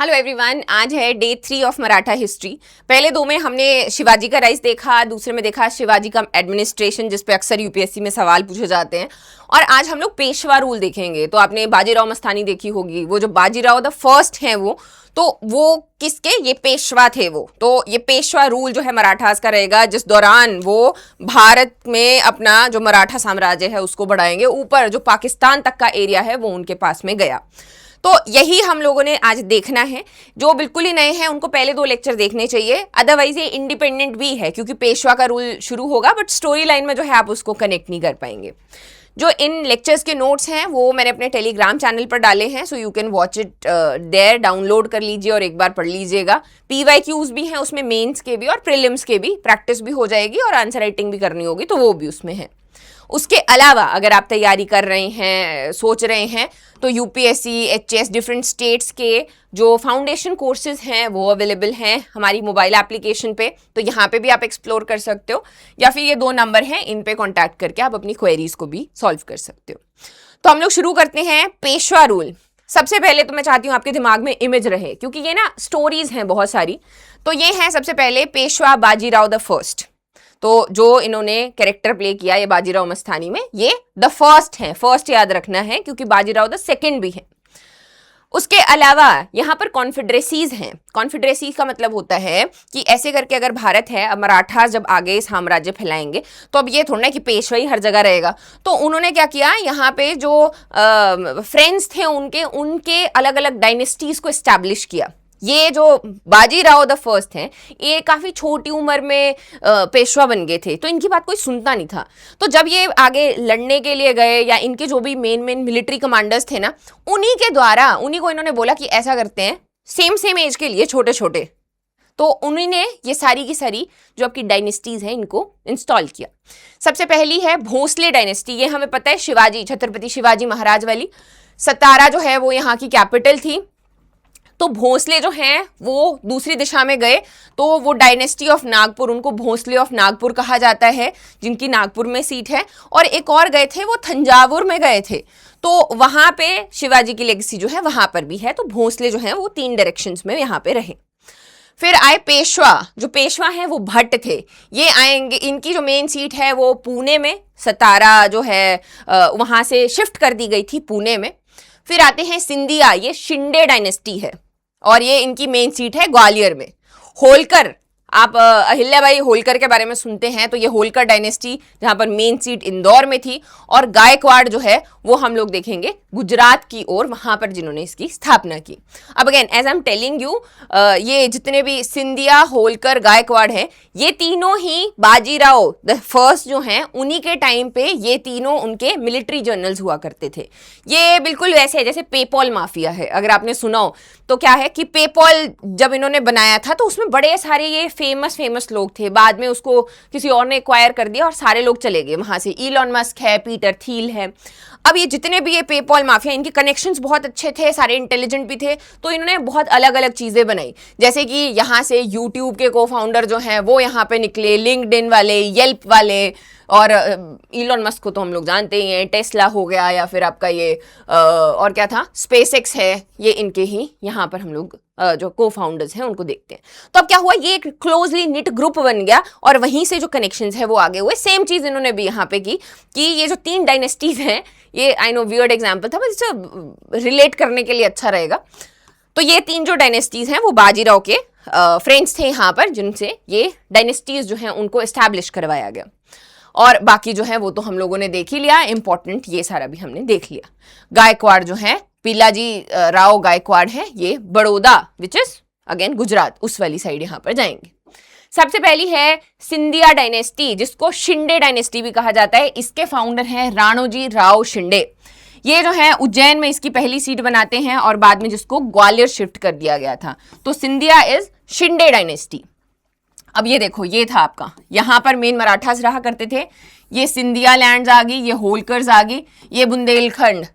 Hello everyone, आज है day 3 of Maratha history. पहले दो में हमने शिवाजी का राइज देखा, दूसरे में देखा शिवाजी का एडमिनिस्ट्रेशन जिस पे अक्सर यूपीएससी में सवाल पूछे जाते हैं। और आज हम लोग पेशवा रूल देखेंगे। तो आपने बाजीराव मस्तानी देखी होगी, वो जो बाजीराव द फर्स्ट हैं वो किसके, ये पेशवा थे वो। तो ये पेशवा रूल जो है मराठास का रहेगा, जिस दौरान वो भारत में अपना जो मराठा साम्राज्य है उसको बढ़ाएंगे ऊपर, जो पाकिस्तान तक का एरिया है वो उनके पास में गया। तो यही हम लोगों ने आज देखना है। जो बिल्कुल ही नए हैं उनको पहले दो लेक्चर देखने चाहिए, अदरवाइज ये इंडिपेंडेंट भी है क्योंकि पेशवा का रूल शुरू होगा, बट स्टोरी लाइन में जो है आप उसको कनेक्ट नहीं कर पाएंगे। जो इन लेक्चर्स के नोट्स हैं वो मैंने अपने टेलीग्राम चैनल पर डाले हैं, so you can watch it there, download कर लीजिए और एक बार पढ़ लीजिएगा। PYQs भी हैं उसमें, मेंस के भी और प्रीलिम्स के भी, प्रैक्टिस भी हो जाएगी और आंसर राइटिंग भी करनी होगी तो वो भी उसमें है। उसके अलावा अगर आप तैयारी कर रहे हैं, सोच रहे हैं, तो UPSC, HS, डिफरेंट स्टेट्स के जो फाउंडेशन कोर्सेज हैं वो अवेलेबल हैं हमारी मोबाइल एप्लीकेशन पे, तो यहाँ पे भी आप एक्सप्लोर कर सकते हो, या फिर ये 2 नंबर हैं, इन पे कांटेक्ट करके आप अपनी क्वेरीज को भी सॉल्व कर सकते हो। तो हम लोग शुरू करते हैं पेशवा रूल। सबसे पहले तो मैं चाहती हूँ आपके दिमाग में इमेज रहे, क्योंकि ये ना स्टोरीज हैं बहुत सारी। तो ये है सबसे पहले पेशवा बाजीराव द फर्स्ट। तो जो इन्होंने कैरेक्टर प्ले किया ये बाजीराव मस्तानी में, ये द फर्स्ट है, फर्स्ट याद रखना है क्योंकि बाजीराव द सेकंड भी है। उसके अलावा यहाँ पर कॉन्फेडरेसीज हैं। कॉन्फेडरेसी का मतलब होता है कि ऐसे करके अगर भारत है, अब मराठा जब आगे साम्राज्य फैलाएंगे तो अब ये थोड़ा ना कि पेशवा ही हर जगह रहेगा। तो उन्होंने क्या किया, यहाँ पे जो फ्रेंड्स थे उनके अलग अलग डायनेस्टीज को एस्टैब्लिश किया। ये जो बाजीराव द फर्स्ट हैं ये काफ़ी छोटी उम्र में पेशवा बन गए थे, तो इनकी बात कोई सुनता नहीं था। तो जब ये आगे लड़ने के लिए गए, या इनके जो भी मेन मिलिट्री कमांडर्स थे ना, उन्हीं के द्वारा उन्हीं को इन्होंने बोला कि ऐसा करते हैं, सेम एज के लिए छोटे छोटे, तो उन्हीं ने ये सारी की सारी जो आपकी डायनेस्टीज हैं इनको इंस्टॉल किया। सबसे पहली है भोसले डायनेस्टी। ये हमें पता है शिवाजी, छत्रपति शिवाजी महाराज वाली। सतारा जो है वो यहाँ की कैपिटल थी। तो भोसले जो हैं वो दूसरी दिशा में गए, तो वो डायनेस्टी ऑफ नागपुर, उनको भोसले ऑफ नागपुर कहा जाता है, जिनकी नागपुर में सीट है। और एक और गए थे, वो थंजावुर में गए थे, तो वहां पे शिवाजी की लेगेसी जो है वहां पर भी है। तो भोसले जो हैं वो 3 डायरेक्शंस में यहाँ पे रहे। फिर आए पेशवा। जो पेशवा हैं वो भट्ट थे, ये आएंगे, इनकी जो मेन सीट है वो पुणे में, सतारा जो है वहां से शिफ्ट कर दी गई थी पुणे में। फिर आते हैं सिंधिया, ये शिंदे डायनेस्टी है और ये इनकी मेन सीट है ग्वालियर में। होलकर, आप अहिल्याबाई होलकर के बारे में सुनते हैं, तो ये होलकर डायनेस्टी जहां पर मेन सीट इंदौर में थी। और गायकवाड़ जो है वो हम लोग देखेंगे गुजरात की ओर, वहां पर जिन्होंने इसकी स्थापना की। अब again as I am telling you, ये जितने भी सिंधिया, होलकर, गायकवाड़ हैं, ये तीनों ही बाजीराव द फर्स्ट जो हैं उन्हीं के टाइम पे ये तीनों उनके मिलिट्री जनरल्स हुआ करते थे। ये बिल्कुल वैसे है जैसे पेपॉल माफिया है, अगर आपने सुना हो तो। क्या है कि पेपॉल जब इन्होंने बनाया था तो उसमें बड़े सारे ये फेमस लोग थे, बाद में उसको किसी और ने एक्वायर कर दिया और सारे लोग चले गए वहां से। इलॉन मस्क है, पीटर थील है। अब ये जितने भी ये पेपॉल माफिया, इनके कनेक्शंस बहुत अच्छे थे, सारे इंटेलिजेंट भी थे, तो इन्होंने बहुत अलग अलग चीजें बनाई। जैसे कि यहाँ से यूट्यूब के को फाउंडर जो हैं वो यहाँ पे निकले, लिंक्डइन वाले, येल्प वाले, और इलॉन मस्क को तो हम लोग जानते ही हैं, टेस्ला हो गया, या फिर आपका ये और क्या था, स्पेसएक्स है, ये इनके ही यहाँ पर हम लोग जो को फाउंडर्स हैं उनको देखते हैं। तो अब क्या हुआ, ये एक क्लोजली निट ग्रुप बन गया और वहीं से जो कनेक्शंस है वो आगे हुए। सेम चीज इन्होंने भी यहाँ पे की कि ये जो 3 डायनेस्टीज हैं, ये आई नो वियर्ड एग्जाम्पल था, बट इसे रिलेट करने के लिए अच्छा रहेगा। तो ये 3 जो डायनेस्टीज हैं वो बाजीराव के फ्रेंड्स थे यहाँ पर, जिनसे ये डायनेस्टीज जो हैं उनको एस्टैब्लिश करवाया गया। और बाकी जो है वो तो हम लोगों ने देख ही लिया, इंपॉर्टेंट ये सारा भी हमने देख लिया। गायकवाड़ जो है, पिलाजी राव गायकवाड़ है, ये Baroda which is again Gujarat, उस वाली साइड यहाँ पर जाएंगे। सबसे पहली है सिंधिया डायनेस्टी, जिसको शिंदे डायनेस्टी भी कहा जाता है। इसके फाउंडर हैं राणोजी राव शिंदे। ये जो है उज्जैन में इसकी पहली सीट बनाते हैं और बाद में जिसको ग्वालियर शिफ्ट कर दिया गया था। तो सिंधिया इज शिंदे डायनेस्टी। अब ये देखो, ये था आपका, यहाँ पर मेन मराठास रहा करते थे। ये सिंधिया लैंड्स आ गई, ये होलकर्स आ गई, ये बुंदेलखंड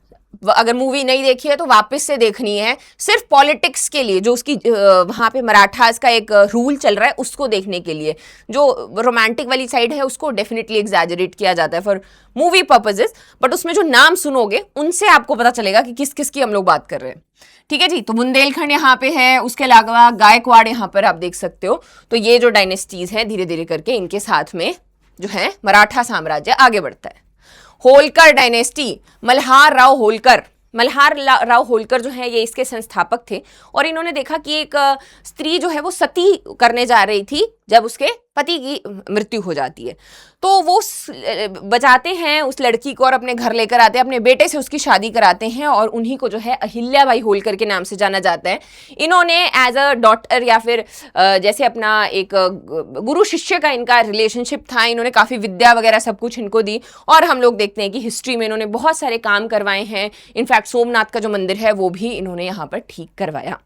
अगर मूवी नहीं देखी है तो वापस से देखनी है, सिर्फ पॉलिटिक्स के लिए, जो उसकी वहाँ पे मराठास का एक रूल चल रहा है उसको देखने के लिए। जो रोमांटिक वाली साइड है उसको डेफिनेटली एग्जैजरेट किया जाता है फॉर मूवी पर्पजेस, बट उसमें जो नाम सुनोगे उनसे आपको पता चलेगा कि किस किस की हम लोग बात कर रहे हैं। ठीक है जी, तो बुंदेलखंड यहाँ पे है, उसके अलावा गायकवाड़ यहाँ पर आप देख सकते हो। तो ये जो डायनेस्टीज है धीरे धीरे करके इनके साथ में जो है मराठा साम्राज्य आगे बढ़ता है। होलकर डायनेस्टी, मल्हार राव होलकर, मल्हार राव होलकर जो है ये इसके संस्थापक थे, और इन्होंने देखा कि एक स्त्री जो है वो सती करने जा रही थी जब उसके पति की मृत्यु हो जाती है, तो वो बचाते हैं उस लड़की को और अपने घर लेकर आते हैं, अपने बेटे से उसकी शादी कराते हैं, और उन्हीं को जो है अहिल्याबाई होलकर के नाम से जाना जाता है। इन्होंने एज अ डॉटर या फिर जैसे अपना एक गुरु शिष्य का इनका रिलेशनशिप था, इन्होंने काफ़ी विद्या वगैरह सब कुछ इनको दी, और हम लोग देखते हैं कि हिस्ट्री में इन्होंने बहुत सारे काम करवाए हैं। इनफैक्ट सोमनाथ का जो मंदिर है वो भी इन्होंने यहाँ पर ठीक करवाया।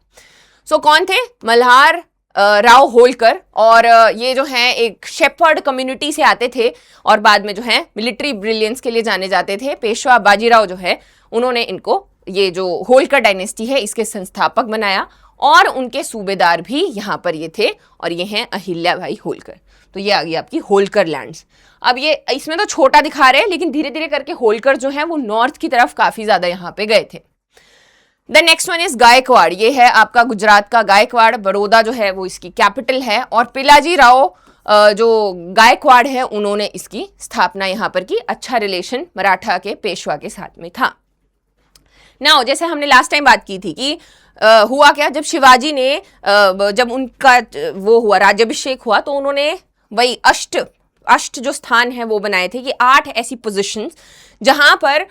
सो कौन थे? मल्हार राव होलकर, और ये जो है एक शेपर्ड कम्युनिटी से आते थे और बाद में जो है मिलिट्री ब्रिलियंस के लिए जाने जाते थे। पेशवा बाजीराव जो है उन्होंने इनको, ये जो होलकर डायनेस्टी है इसके संस्थापक बनाया, और उनके सूबेदार भी यहाँ पर ये थे, और ये हैं अहिल्याबाई होलकर। तो ये आ गई आपकी होलकर लैंड्स। अब ये इसमें तो छोटा दिखा रहे हैं, लेकिन धीरे धीरे करके होलकर जो है वो नॉर्थ की तरफ काफ़ी ज़्यादा यहाँ पे गए थे। The next one is Gaikwad, ये है आपका गुजरात का गायकवाड़, बड़ौदा जो है वो इसकी कैपिटल है, और पिलाजी राव जो गायकवाड़ है उन्होंने इसकी स्थापना यहाँ पर की। अच्छा रिलेशन मराठा के पेशवा के साथ में था। नाउ जैसे हमने लास्ट टाइम बात की थी कि हुआ क्या, जब शिवाजी ने जब उनका वो हुआ राज्याभिषेक हुआ, तो उन्होंने वही अष्ट जो स्थान है वो बनाए थे कि 8 ऐसी पोजीशंस जहां पर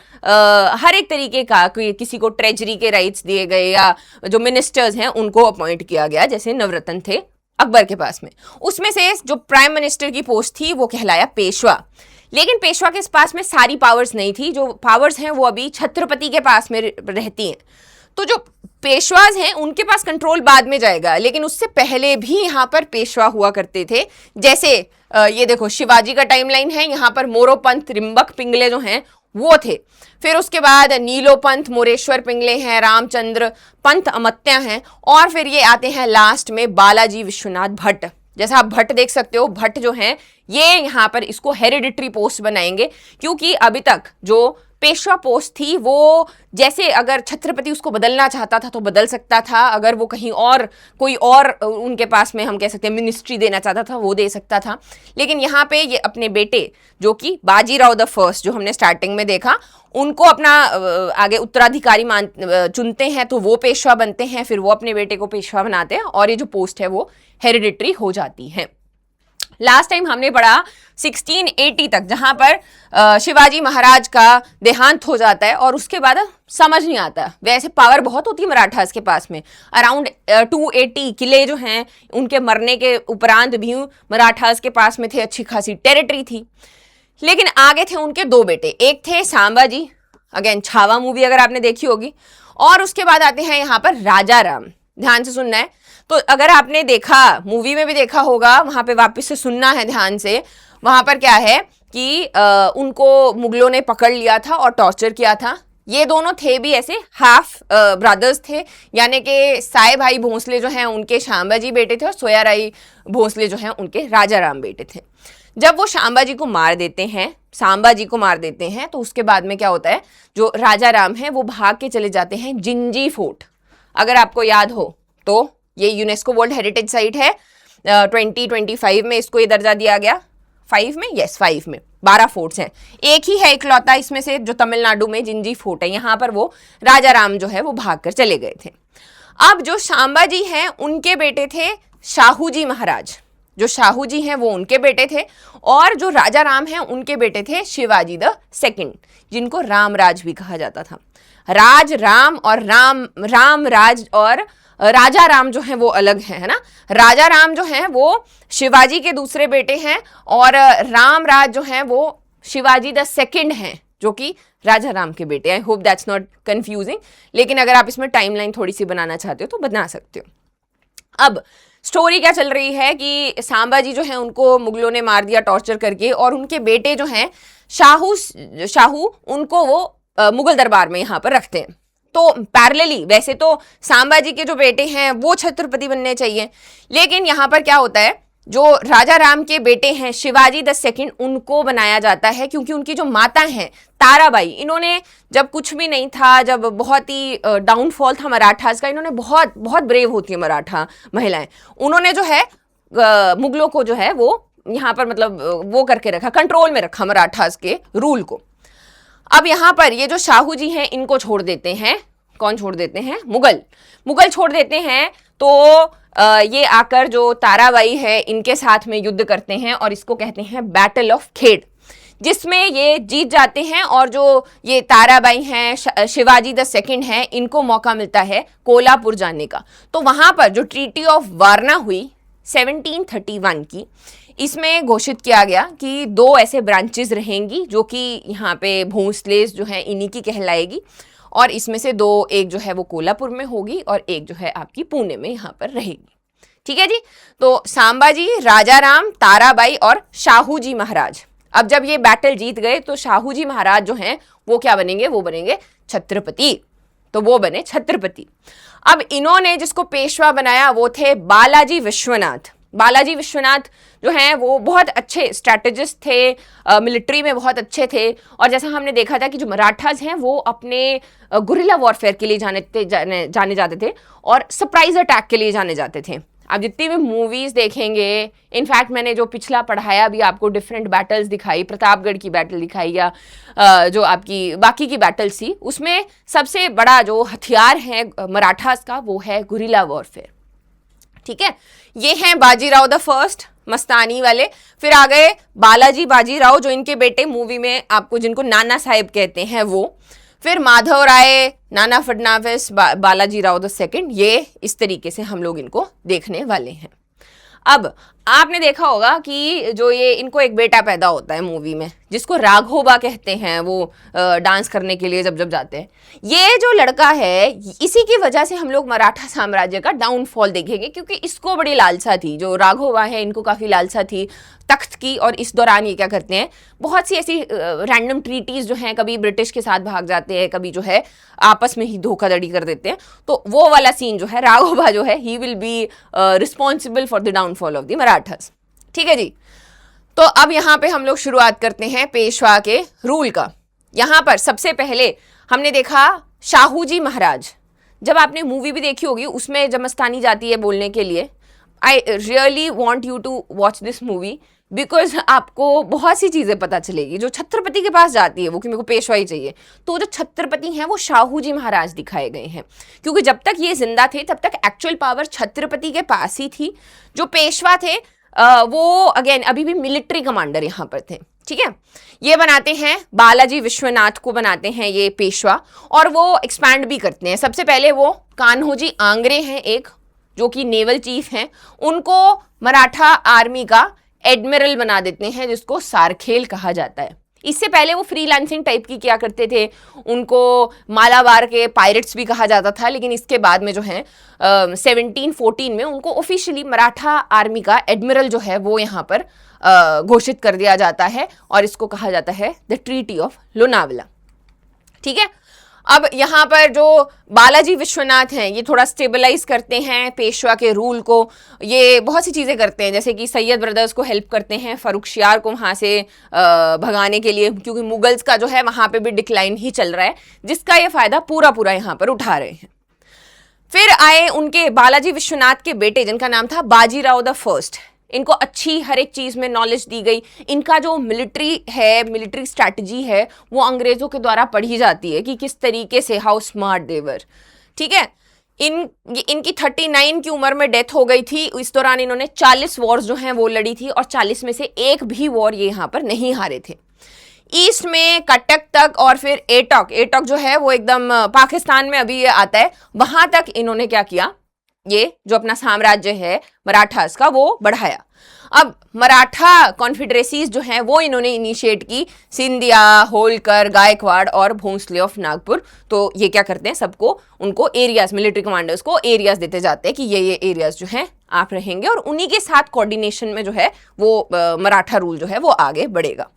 हर एक तरीके का किसी को ट्रेजरी के राइट्स दिए गए, या जो मिनिस्टर्स हैं उनको अपॉइंट किया गया, जैसे नवरत्न थे अकबर के पास में। उसमें से जो प्राइम मिनिस्टर की पोस्ट थी वो कहलाया पेशवा, लेकिन पेशवा के पास में सारी पावर्स नहीं थी। जो पावर्स हैं वो अभी छत्रपति के पास में रहती हैं। तो जो पेशवाज हैं उनके पास कंट्रोल बाद में जाएगा, लेकिन उससे पहले भी यहाँ पर पेशवा हुआ करते थे। जैसे ये देखो शिवाजी का टाइमलाइन है, यहाँ पर मोरोपंत त्रिम्बक पिंगले जो हैं वो थे, फिर उसके बाद नीलोपंत मोरेश्वर पिंगले हैं, रामचंद्र पंत अमत्या हैं, और फिर ये आते हैं लास्ट में बालाजी विश्वनाथ भट्ट। जैसा आप भट्ट देख सकते हो, भट्ट जो हैं ये यहाँ पर इसको हेरिडिटरी पोस्ट बनाएंगे, क्योंकि अभी तक जो पेशवा पोस्ट थी वो जैसे अगर छत्रपति उसको बदलना चाहता था तो बदल सकता था, अगर वो कहीं और कोई और उनके पास में हम कह सकते हैं मिनिस्ट्री देना चाहता था वो दे सकता था, लेकिन यहाँ पे ये अपने बेटे जो कि बाजीराव द फर्स्ट जो हमने स्टार्टिंग में देखा उनको अपना आगे उत्तराधिकारी चुनते हैं, तो वो पेशवा बनते हैं, फिर वो अपने बेटे को पेशवा बनाते हैं, और ये जो पोस्ट है वो हेरिडिटरी हो जाती है। लास्ट टाइम हमने पढ़ा 1680 तक, जहां पर शिवाजी महाराज का देहांत हो जाता है, और उसके बाद समझ नहीं आता, वैसे पावर बहुत होती है मराठास के पास में, अराउंड 280 किले जो हैं उनके मरने के उपरांत भी मराठास के पास में थे, अच्छी खासी टेरिटरी थी। लेकिन आगे थे उनके 2 बेटे, एक थे सांबाजी, अगेन छावा मूवी अगर आपने देखी होगी, और उसके बाद आते हैं यहाँ पर राजा राम। ध्यान से सुनना है, तो अगर आपने देखा मूवी में भी देखा होगा, वहां पे वापस से सुनना है ध्यान से। वहां पर क्या है कि उनको मुगलों ने पकड़ लिया था और टॉर्चर किया था। ये दोनों थे भी ऐसे हाफ ब्रदर्स थे, यानी कि साई भाई भोंसले जो हैं उनके शांबाजी बेटे थे, और सोयाराई भोंसले जो हैं उनके राजा राम बेटे थे। जब वो शांबाजी को मार देते हैं, सांबाजी को मार देते हैं, तो उसके बाद में क्या होता है, जो राजा राम है वो भाग के चले जाते हैं जिंजी फोर्ट। अगर आपको याद हो तो ये यूनेस्को वर्ल्ड हेरिटेज साइट है, 2025 में इसको ये दर्जा दिया गया। 5 में, यस 5 में 12 फोर्ट्स हैं, एक ही है इकलौता इसमें से जो तमिलनाडु में जिंजी फोर्ट है, यहाँ पर वो राजा राम जो है वो भागकर चले गए थे। अब जो सांबाजी हैं उनके बेटे थे शाहू जी महाराज, जो शाहू जी हैं वो उनके बेटे थे, और जो राजा राम हैं उनके बेटे थे शिवाजी द सेकंड, जिनको रामराज भी कहा जाता था। राज राम और राम राज और राजा राम जो हैं वो अलग है ना। राजा राम जो हैं वो शिवाजी के दूसरे बेटे हैं, और राम राज जो हैं वो शिवाजी द सेकंड हैं, जो कि राजा राम के बेटे। I hope that's not confusing, लेकिन अगर आप इसमें टाइमलाइन थोड़ी सी बनाना चाहते हो तो बना सकते हो। अब स्टोरी क्या चल रही है कि सांबाजी जो है उनको मुगलों ने मार दिया टॉर्चर करके, और उनके बेटे जो हैं शाहू उनको वो मुगल दरबार में यहाँ पर रखते हैं। तो पैरेलली वैसे तो सांबाजी के जो बेटे हैं वो छत्रपति बनने चाहिए, लेकिन यहाँ पर क्या होता है, जो राजा राम के बेटे हैं शिवाजी द सेकंड, उनको बनाया जाता है क्योंकि उनकी जो माता हैं ताराबाई, इन्होंने जब कुछ भी नहीं था, जब बहुत ही डाउनफॉल था मराठास का, इन्होंने बहुत बहुत ब्रेव होती है मराठा महिलाएं, उन्होंने जो है मुगलों को जो है वो यहाँ पर मतलब वो करके रखा, कंट्रोल में रखा मराठास के रूल को। अब यहाँ पर ये जो शाहू जी हैं इनको छोड़ देते हैं, कौन छोड़ देते हैं, मुगल छोड़ देते हैं। तो ये आकर जो ताराबाई है इनके साथ में युद्ध करते हैं और इसको कहते हैं बैटल ऑफ खेड़, जिसमें ये जीत जाते हैं और जो ये ताराबाई हैं, शिवाजी द सेकंड हैं, इनको मौका मिलता है कोल्हापुर जाने का। तो वहां पर जो ट्रीटी ऑफ वारना हुई 1731 की, इसमें घोषित किया गया कि दो ऐसे ब्रांचेस रहेंगी जो कि यहाँ पे भोंसले जो है इन्हीं की कहलाएगी, और इसमें से दो, एक जो है वो कोल्हापुर में होगी और एक जो है आपकी पुणे में यहाँ पर रहेगी। ठीक है जी। तो सांबाजी, राजा राम, ताराबाई और शाहू जी महाराज, अब जब ये बैटल जीत गए तो शाहू जी महाराज जो हैं वो क्या बनेंगे, वो बनेंगे छत्रपति। तो वो बने छत्रपति। अब इन्होंने जिसको पेशवा बनाया वो थे बालाजी विश्वनाथ। बालाजी विश्वनाथ जो हैं वो बहुत अच्छे स्ट्रैटेजिस्ट थे, मिलिट्री में बहुत अच्छे थे, और जैसा हमने देखा था कि जो मराठास हैं वो अपने गुरिल्ला वॉरफेयर के लिए जाने जाते थे और सरप्राइज अटैक के लिए जाने जाते थे। आप जितनी भी मूवीज देखेंगे, इनफैक्ट मैंने जो पिछला पढ़ाया अभी आपको डिफरेंट बैटल्स दिखाई, प्रतापगढ़ की बैटल दिखाई या जो आपकी बाकी की बैटल्स थी, उसमें सबसे बड़ा जो हथियार है मराठास का वो है गुरिल्ला वॉरफेयर। ठीक है, ये हैं बाजीराव द फर्स्ट, मस्तानी वाले। फिर आ गए बालाजी बाजीराव, जो इनके बेटे मूवी में आपको जिनको नाना साहेब कहते हैं वो। फिर माधव राय, नाना फडणवीस, बालाजी राव द सेकंड, ये इस तरीके से हम लोग इनको देखने वाले हैं। अब आपने देखा होगा कि जो ये इनको एक बेटा पैदा होता है मूवी में, जिसको राघोबा कहते हैं, वो डांस करने के लिए जब जब जाते हैं। ये जो लड़का है, इसी की वजह से हम लोग मराठा साम्राज्य का डाउनफॉल देखेंगे, क्योंकि इसको बड़ी लालसा थी, जो राघोबा है इनको काफ़ी लालसा थी तख्त की। और इस दौरान ये क्या करते हैं, बहुत सी ऐसी रैंडम ट्रीटीज जो हैं, कभी ब्रिटिश के साथ भाग जाते हैं, कभी जो है आपस में ही धोखाधड़ी कर देते हैं। तो वो वाला सीन जो है, राघोबा जो है he will be responsible for the downfall of the Marathas. ठीक है जी। तो अब यहाँ पे हम लोग शुरुआत करते हैं पेशवा के रूल का। यहाँ पर सबसे पहले हमने देखा शाहू जी महाराज। जब आपने मूवी भी देखी होगी, उसमें जब मस्तानी जाती है बोलने के लिए, I really want you to watch this movie, because आपको बहुत सी चीज़ें पता चलेगी। जो छत्रपति के पास जाती है वो कि मेरे को पेशवा ही चाहिए, तो जो छत्रपति हैं वो शाहू जी महाराज दिखाए गए हैं, क्योंकि जब तक ये जिंदा थे तब तक एक्चुअल पावर छत्रपति के पास ही थी। जो पेशवा थे वो अगेन अभी भी मिलिट्री कमांडर यहाँ पर थे। ठीक है, ये बनाते हैं बालाजी विश्वनाथ को, बनाते हैं ये पेशवा, और वो एक्सपैंड भी करते हैं। सबसे पहले वो कान्होजी आंग्रे हैं एक, जो कि नेवल चीफ हैं, उनको मराठा आर्मी का एडमिरल बना देते हैं, जिसको सारखेल कहा जाता है। इससे पहले वो फ्रीलांसिंग टाइप की किया करते थे, उनको मालाबार के पायरेट्स भी कहा जाता था, लेकिन इसके बाद में जो है 1714 में उनको ऑफिशियली मराठा आर्मी का एडमिरल जो है वो यहाँ पर घोषित कर दिया जाता है, और इसको कहा जाता है द ट्रीटी ऑफ लोनावला। ठीक है, अब यहाँ पर जो बालाजी विश्वनाथ हैं ये थोड़ा स्टेबलाइज करते हैं पेशवा के रूल को। ये बहुत सी चीज़ें करते हैं, जैसे कि सैयद ब्रदर्स को हेल्प करते हैं फर्रुखशियार को वहाँ से भगाने के लिए, क्योंकि मुगल्स का जो है वहाँ पे भी डिक्लाइन ही चल रहा है, जिसका ये फ़ायदा पूरा पूरा यहाँ पर उठा रहे हैं। फिर आए उनके बालाजी विश्वनाथ के बेटे, जिनका नाम था बाजीराव द फर्स्ट। इनको अच्छी हर एक चीज़ में नॉलेज दी गई। इनका जो मिलिट्री स्ट्रैटेजी है वो अंग्रेज़ों के द्वारा पढ़ी जाती है कि किस तरीके से, हाउ स्मार्ट देवर। ठीक है, इनकी 39 की उम्र में डेथ हो गई थी। इस दौरान इन्होंने 40 वॉर्स जो हैं वो लड़ी थी, और 40 में से एक भी वॉर ये यहाँ पर नहीं हारे थे। ईस्ट में कटक तक और फिर एटक जो है वो एकदम पाकिस्तान में अभी ये आता है, वहां तक इन्होंने क्या किया, ये जो अपना साम्राज्य है मराठास का वो बढ़ाया। अब मराठा कॉन्फेडरेसीज जो हैं वो इन्होंने इनिशिएट की, सिंधिया, होलकर, गायकवाड़ और भोंसले ऑफ नागपुर। तो ये क्या करते हैं, सबको उनको एरियाज, मिलिट्री कमांडर्स को एरियाज देते जाते हैं कि ये एरियाज जो हैं आप रहेंगे, और उन्हीं के साथ कोऑर्डिनेशन में जो है वो मराठा रूल जो है वो आगे बढ़ेगा।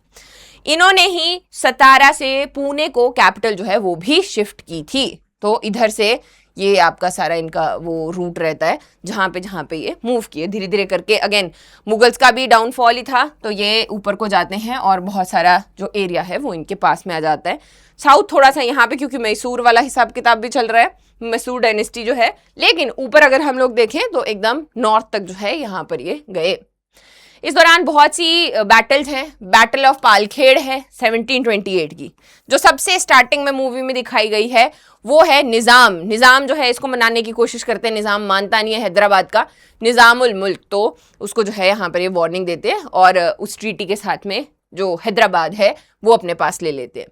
इन्होंने ही सतारा से पुणे को कैपिटल जो है वो भी शिफ्ट की थी। तो इधर से ये आपका सारा इनका वो रूट रहता है जहाँ पे ये मूव किए धीरे धीरे करके। अगेन मुगल्स का भी डाउनफॉल ही था, तो ये ऊपर को जाते हैं और बहुत सारा जो एरिया है वो इनके पास में आ जाता है। साउथ थोड़ा सा यहाँ पे क्योंकि मैसूर वाला हिसाब किताब भी चल रहा है, मैसूर डायनेस्टी जो है, लेकिन ऊपर अगर हम लोग देखें तो एकदम नॉर्थ तक जो है यहाँ पर ये गए। इस दौरान बहुत सी बैटल्स हैं। बैटल ऑफ पालखेड़ है 1728 की, जो सबसे स्टार्टिंग में मूवी में दिखाई गई है वो है निज़ाम जो है इसको मनाने की कोशिश करते हैं। निज़ाम मानता नहीं है हैदराबाद का, निज़ामुल मुल्क, तो उसको जो है यहाँ पर ये वार्निंग देते हैं और उस ट्रीटी के साथ में जो हैदराबाद है वो अपने पास ले लेते हैं।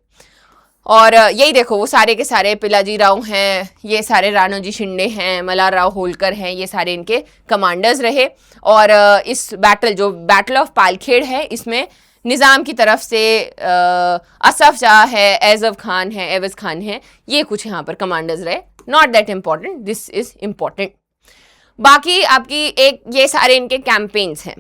और यही देखो वो सारे के सारे पिलाजी राव हैं, ये सारे राणोजी शिंदे हैं, मल्हार राव होलकर हैं, ये सारे इनके कमांडर्स रहे। और इस जो बैटल ऑफ पालखेड़ है, इसमें निज़ाम की तरफ से असफ शाह है, एवज़ खान है, ये कुछ यहाँ पर कमांडर्स रहे। Not that important, this is important. बाकी आपकी एक ये सारे इनके कैंपेन्स हैं।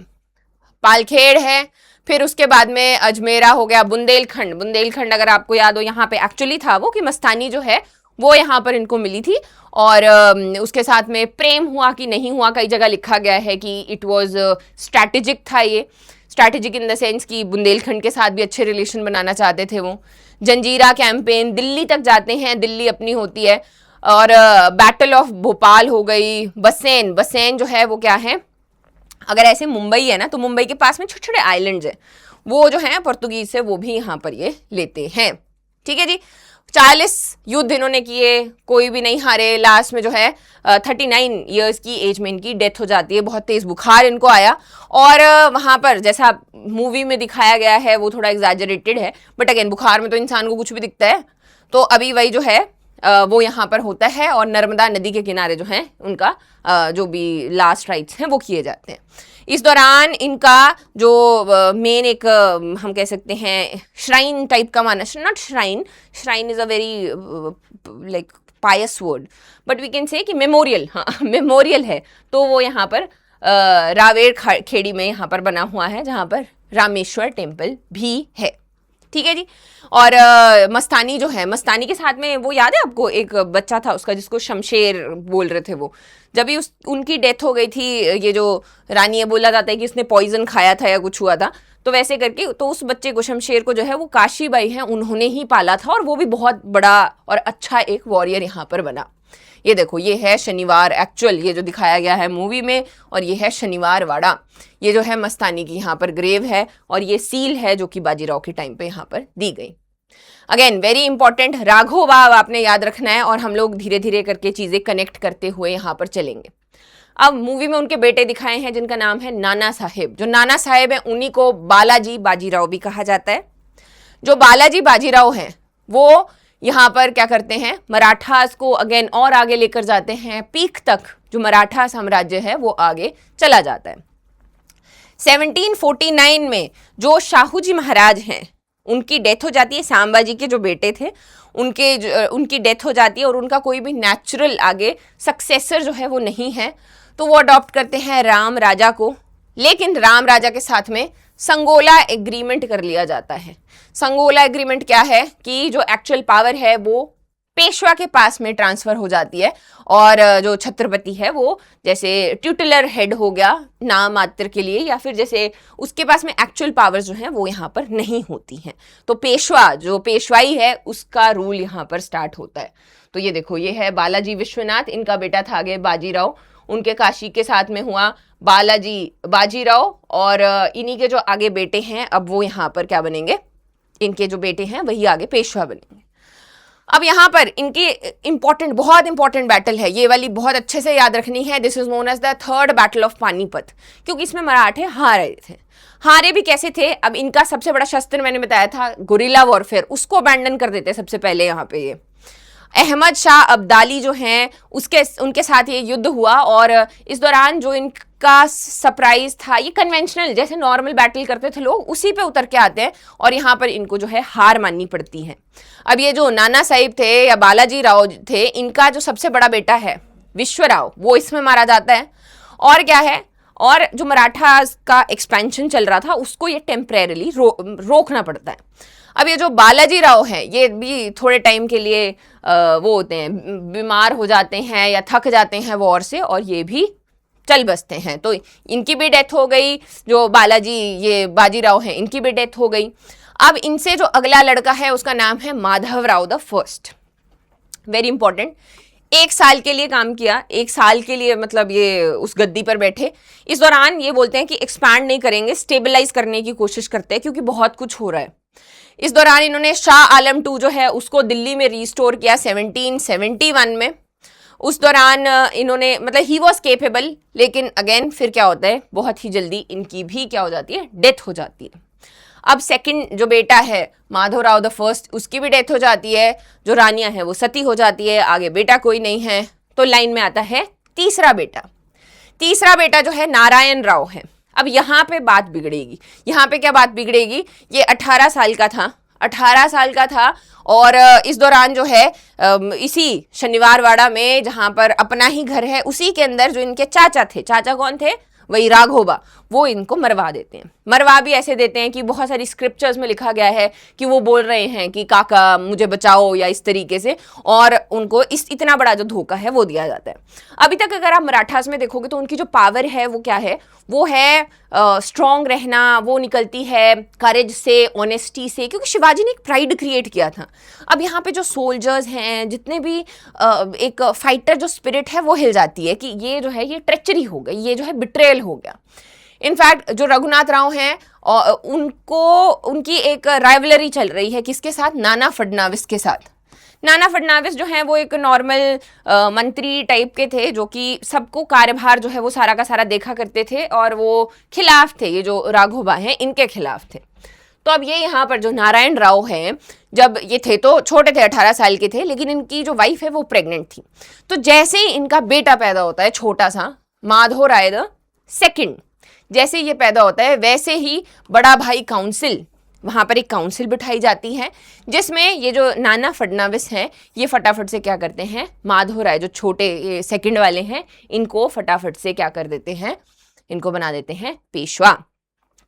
पालखेड़ है, फिर उसके बाद में अजमेरा हो गया, बुंदेलखंड अगर आपको याद हो यहाँ पे एक्चुअली था वो कि मस्तानी जो है वो यहाँ पर इनको मिली थी। और उसके साथ में प्रेम हुआ कि नहीं हुआ, कई जगह लिखा गया है कि इट वाज स्ट्रैटेजिक था। ये स्ट्रैटेजिक इन द सेंस कि बुंदेलखंड के साथ भी अच्छे रिलेशन बनाना चाहते थे वो। जंजीरा कैंपेन, दिल्ली तक जाते हैं, दिल्ली अपनी होती है। और बैटल ऑफ भोपाल हो गई। बसेन जो है वो क्या है, अगर ऐसे मुंबई है ना तो मुंबई के पास में छोटे छोटे आइलैंड्स हैं, वो जो हैं पोर्तुगीज से वो भी यहाँ पर ये लेते हैं। ठीक है जी। 40 युद्ध इन्होंने किए, कोई भी नहीं हारे। लास्ट में जो है 39 ईयर्स की एज में इनकी डेथ हो जाती है। बहुत तेज बुखार इनको आया और वहाँ पर जैसा मूवी में दिखाया गया है वो थोड़ा एग्जैजरेटेड है, बट अगेन बुखार में तो इंसान को कुछ भी दिखता है। तो अभी वही जो है वो यहाँ पर होता है और नर्मदा नदी के किनारे जो है उनका जो भी लास्ट राइट्स हैं वो किए जाते हैं। इस दौरान इनका जो मेन एक हम कह सकते हैं श्राइन टाइप का माना, not shrine is a very like pious word, but we can say कि मेमोरियल, हाँ मेमोरियल है। तो वो यहाँ पर रावेर खेड़ी में यहाँ पर बना हुआ है, जहाँ पर रामेश्वर टेम्पल भी है। ठीक है जी। और मस्तानी जो है, मस्तानी के साथ में वो याद है आपको एक बच्चा था उसका जिसको शमशेर बोल रहे थे, वो जब भी उनकी डेथ हो गई थी, ये जो रानी है बोला जाता है कि उसने पॉइजन खाया था या कुछ हुआ था, तो वैसे करके तो उस बच्चे को शमशेर को जो है वो काशी बाई हैं उन्होंने ही पाला था और वो भी बहुत बड़ा और अच्छा एक वॉरियर यहाँ पर बना। ये देखो ये है शनिवार एक्चुअल, ये जो दिखाया गया है मूवी में, और ये है शनिवार वाड़ा। ये जो है मस्तानी की यहाँ पर ग्रेव है और ये सील है जो कि बाजीराव के टाइम पे यहाँ पर दी गई। अगेन वेरी इंपॉर्टेंट, राघो बाव आपने याद रखना है और हम लोग धीरे धीरे करके चीजें कनेक्ट करते हुए यहाँ पर चलेंगे। अब मूवी में उनके बेटे दिखाए हैं जिनका नाम है नाना साहेब। जो नाना साहेब है उन्हीं को बालाजी बाजीराव भी कहा जाता है। जो बालाजी बाजीराव हैं वो यहाँ पर क्या करते हैं, मराठास को अगेन और आगे लेकर जाते हैं, पीक तक जो मराठा साम्राज्य है वो आगे चला जाता है। 1749 में जो शाहू जी महाराज हैं उनकी डेथ हो जाती है। सांबाजी के जो बेटे थे उनकी डेथ हो जाती है और उनका कोई भी नेचुरल आगे सक्सेसर जो है वो नहीं है, तो वो अडॉप्ट करते हैं राम राजा को। लेकिन राम राजा के साथ में संगोला एग्रीमेंट कर लिया जाता है। संगोला एग्रीमेंट क्या है कि जो एक्चुअल पावर है वो पेशवा के पास में ट्रांसफर हो जाती है और जो छत्रपति है वो जैसे ट्यूटलर हेड हो गया नाम मात्र के लिए, या फिर जैसे उसके पास में एक्चुअल पावर्स जो हैं वो यहाँ पर नहीं होती हैं। तो पेशवा जो पेशवाई है उसका रूल यहाँ पर स्टार्ट होता है। तो ये देखो ये है बालाजी विश्वनाथ, इनका बेटा था आगे बाजीराव, उनके काशी के साथ में हुआ बालाजी बाजीराव, और इन्हीं के जो आगे बेटे हैं अब वो यहाँ पर क्या बनेंगे, इनके जो बेटे हैं वही आगे पेशवा बनेंगे। अब यहाँ पर इनकी इंपॉर्टेंट बहुत इंपॉर्टेंट बैटल है, ये वाली बहुत अच्छे से याद रखनी है। This is known as the third battle of Panipat, क्योंकि इसमें मराठे हार रहे थे। हारे भी कैसे थे, अब इनका सबसे बड़ा शस्त्र मैंने बताया था गुरिल्ला वॉरफेयर, उसको अबैंडन कर देते सबसे पहले। यहाँ पे ये अहमद शाह अब्दाली जो हैं उनके साथ ये युद्ध हुआ और इस दौरान जो इनका सरप्राइज था, ये कन्वेंशनल जैसे नॉर्मल बैटल करते थे लोग उसी पे उतर के आते हैं और यहाँ पर इनको जो है हार माननी पड़ती है। अब ये जो नाना साहिब थे या बालाजी राव थे, इनका जो सबसे बड़ा बेटा है विश्वराव वो इसमें मारा जाता है। और क्या है, और जो मराठास का एक्सपेंशन चल रहा था उसको ये टेम्परेरली रोकना पड़ता है। अब ये जो बालाजी राव हैं ये भी थोड़े टाइम के लिए वो होते हैं, बीमार हो जाते हैं या थक जाते हैं वॉर से, और ये भी चल बसते हैं। तो इनकी भी डेथ हो गई, जो बालाजी ये बाजीराव हैं इनकी भी डेथ हो गई। अब इनसे जो अगला लड़का है उसका नाम है Madhavrao the first. Very important, 1 साल के लिए काम किया, 1 साल के लिए मतलब ये उस गद्दी पर बैठे। इस दौरान ये बोलते हैं कि एक्सपैंड नहीं करेंगे, स्टेबलाइज करने की कोशिश करते हैं क्योंकि बहुत कुछ हो रहा है। इस दौरान इन्होंने शाह आलम II जो है उसको दिल्ली में रिस्टोर किया 1771 में। उस दौरान इन्होंने मतलब ही वॉज केपेबल, लेकिन अगेन फिर क्या होता है, बहुत ही जल्दी इनकी भी क्या हो जाती है, डेथ हो जाती है। अब सेकंड जो बेटा है माधवराव द फर्स्ट, उसकी भी डेथ हो जाती है, जो रानियां हैं वो सती हो जाती है, आगे बेटा कोई नहीं है। तो लाइन में आता है तीसरा बेटा। तीसरा बेटा जो है नारायण राव है। अब यहाँ पे बात बिगड़ेगी। यहाँ पे क्या बात बिगड़ेगी, ये 18 साल का था, 18 साल का था, और इस दौरान जो है इसी शनिवारवाड़ा में जहाँ पर अपना ही घर है उसी के अंदर जो इनके चाचा थे, चाचा कौन थे, वही राघोबा, वो इनको मरवा देते हैं। मरवा भी ऐसे देते हैं कि बहुत सारी स्क्रिप्चर्स में लिखा गया है कि वो बोल रहे हैं कि काका मुझे बचाओ या इस तरीके से, और उनको इतना बड़ा जो धोखा है वो दिया जाता है। अभी तक अगर आप मराठास में देखोगे तो उनकी जो पावर है वो क्या है, वो है स्ट्रॉन्ग रहना, वो निकलती है करेज से, ऑनेस्टी से, क्योंकि शिवाजी ने एक प्राइड क्रिएट किया था। अब यहाँ पे जो सोल्जर्स हैं, जितने भी एक फाइटर जो स्पिरिट है वो हिल जाती है कि ये जो है ये ट्रेचरी हो गई, ये जो है बिट्रेयल हो गया। इनफैक्ट जो रघुनाथ राव हैं उनको उनकी एक राइवलरी चल रही है किसके साथ, नाना फडणवीस के साथ। नाना फडणवीस जो हैं वो एक नॉर्मल मंत्री टाइप के थे जो कि सबको कार्यभार जो है वो सारा का सारा देखा करते थे, और वो खिलाफ थे, ये जो राघोबा हैं इनके खिलाफ थे। तो अब ये यहाँ पर जो नारायण राव हैं, जब ये थे तो छोटे थे, 18 साल के थे, लेकिन इनकी जो वाइफ है वो प्रेग्नेंट थी। तो जैसे ही इनका बेटा पैदा होता है छोटा सा माधवराय द सेकंड, जैसे ये पैदा होता है वैसे ही बड़ा भाई काउंसिल, वहाँ पर एक काउंसिल बिठाई जाती है जिसमें ये जो नाना फडणवीस हैं ये फटाफट से क्या करते हैं, माधवराय जो छोटे सेकंड वाले हैं इनको फटाफट से क्या कर देते हैं, इनको बना देते हैं पेशवा।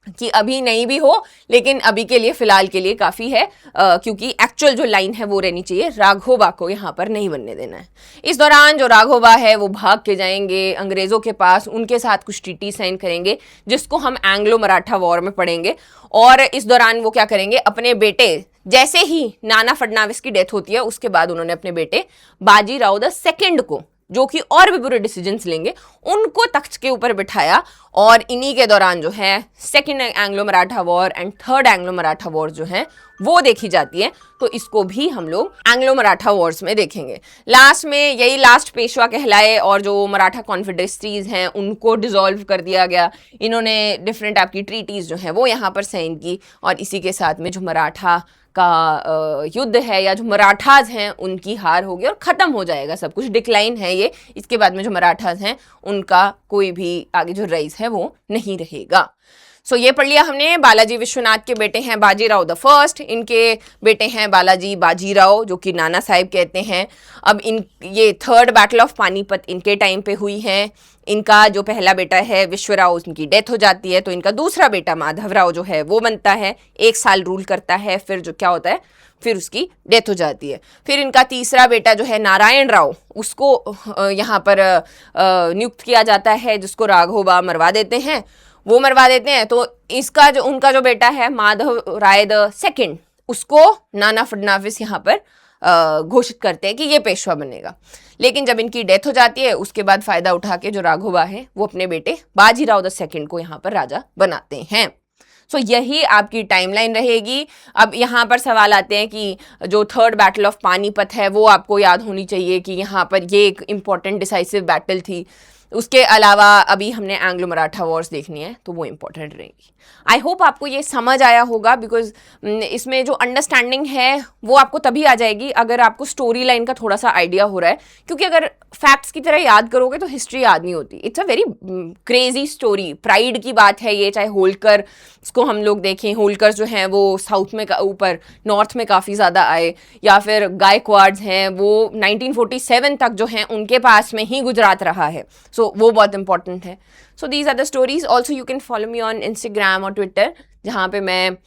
कि अभी नहीं भी हो लेकिन अभी के लिए फिलहाल के लिए काफ़ी है, क्योंकि एक्चुअल जो लाइन है वो रहनी चाहिए, राघोबा को यहाँ पर नहीं बनने देना है। इस दौरान जो राघोबा है वो भाग के जाएंगे अंग्रेज़ों के पास, उनके साथ कुछ ट्रीटी साइन करेंगे जिसको हम एंग्लो मराठा वॉर में पढ़ेंगे। और इस दौरान वो क्या करेंगे, अपने बेटे, जैसे ही नाना फडणवीस की डेथ होती है उसके बाद उन्होंने अपने बेटे बाजीराव द सेकंड को, जो कि और भी बुरे डिसीजंस लेंगे, उनको तख्त के ऊपर बिठाया। और इन्हीं के दौरान जो है second Anglo Maratha war and third Anglo Maratha war जो है वो देखी जाती है। तो इसको भी हम लोग एंग्लो मराठा वॉर्स में देखेंगे। लास्ट में यही लास्ट पेशवा कहलाए, और जो मराठा कॉन्फेडरेसीज हैं उनको डिसॉल्व कर दिया गया। इन्होंने डिफरेंट आपकी ट्रीटीज जो है वो यहाँ पर साइन की, और इसी के साथ में जो मराठा का युद्ध है या जो मराठाज हैं उनकी हार होगी और ख़त्म हो जाएगा सब कुछ, डिक्लाइन है ये। इसके बाद में जो मराठाज हैं उनका कोई भी आगे जो रईस है वो नहीं रहेगा। सो ये पढ़ लिया हमने। बालाजी विश्वनाथ के बेटे हैं बाजीराव द फर्स्ट, इनके बेटे हैं बालाजी बाजीराव जो कि नाना साहिब कहते हैं। अब ये थर्ड बैटल ऑफ पानीपत इनके टाइम पे हुई है। इनका जो पहला बेटा है विश्वराव, उनकी डेथ हो जाती है, तो इनका दूसरा बेटा माधवराव जो है वो बनता है, 1 साल रूल करता है, फिर जो क्या होता है, फिर उसकी डेथ हो जाती है। फिर इनका तीसरा बेटा जो है नारायण राव, उसको यहाँ पर नियुक्त किया जाता है, जिसको राघोबा मरवा देते हैं, वो मरवा देते हैं। तो इसका जो उनका जो बेटा है माधवराय द सेकंड, उसको नाना फडणवीस यहाँ पर घोषित करते हैं कि ये पेशवा बनेगा। लेकिन जब इनकी डेथ हो जाती है उसके बाद फायदा उठा के जो राघोबा है वो अपने बेटे बाजीराव द सेकंड को यहाँ पर राजा बनाते हैं। सो यही आपकी टाइमलाइन रहेगी। अब यहाँ पर सवाल आते हैं कि जो थर्ड बैटल ऑफ पानीपत है वो आपको याद होनी चाहिए कि यहाँ पर ये एक इम्पॉर्टेंट डिसाइसिव बैटल थी। उसके अलावा अभी हमने एंग्लो मराठा वॉर्स देखनी है तो वो इम्पोर्टेंट रहेगी। आई होप आपको ये समझ आया होगा, बिकॉज इसमें जो अंडरस्टैंडिंग है वो आपको तभी आ जाएगी अगर आपको स्टोरी लाइन का थोड़ा सा आइडिया हो रहा है, क्योंकि अगर फैक्ट्स की तरह याद करोगे तो हिस्ट्री याद नहीं होती। It's a very crazy story, pride की बात है ये। चाहे होलकर इसको हम लोग देखें, होलकर जो हैं वो साउथ में ऊपर नॉर्थ में काफ़ी ज़्यादा आए, या फिर गायकवाड्स हैं वो 1947 तक जो हैं उनके पास में ही गुजरात रहा है। सो वो बहुत इंपॉर्टेंट है. So these are the stories. Also you can follow me on Instagram और ट्विटर, जहाँ पे मैं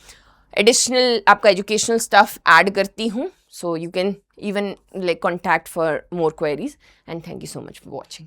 एडिशनल आपका एजुकेशनल स्टफ ऐड करती हूँ. सो you can even like contact for more queries, and thank you so much for watching.